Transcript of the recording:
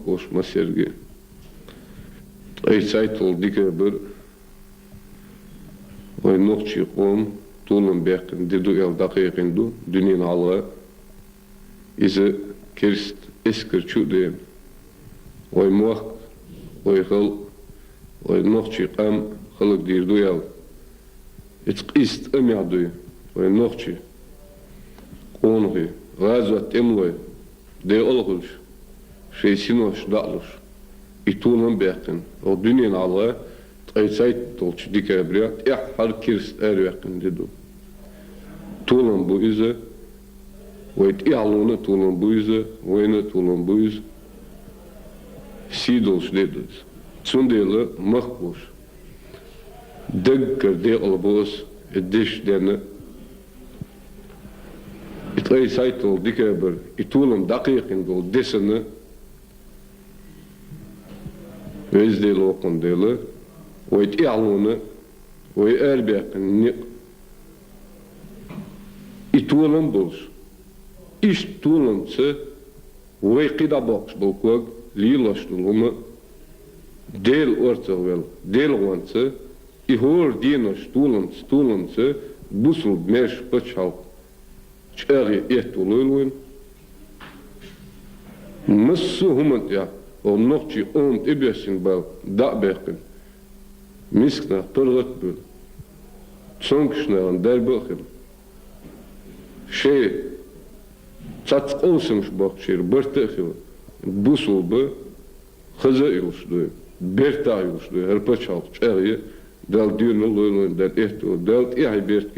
koş masergi. Ay sayt ol dike bir oy nokçi qom tulun beqin dedu el daqiqin du dünin alga izi kirst eskir çude oy muaq oy xil oy nokçi qam xılık dirdu el itqist amyadu oy nokçi qonği gazvat emloy de olğuş şeysinoş dağluş itulun beqin o dünin alga ay sayt tolç dikabria har kirst erweqin dedu tulun bu izi Oit ialuna tulun bu izi oyna tulun bu izi sidolş dedus sundele maqbuş degker de albos ediş dene itlay sayt ol dikabir itulun daqiqin dol desene vezdel okun dele oit ialuna oy erbeqin itulun bulş iş tulunsa oy qida box bolkog lilaştulunu del ortavel del wansa ihor dinos tulunsa busul mesh pachal çeri etulun مسو همت يا ونقطي أنت إبيسين بال دعبقين مسكنا برغت بال تسونكشنا عن دربقين شيء تاتقوسمش باقشير برتخيل بوسل ب خزا يوشدو برتا يوشدو هربچال چريه دال ديون لولون دال احتو دال اي بيرت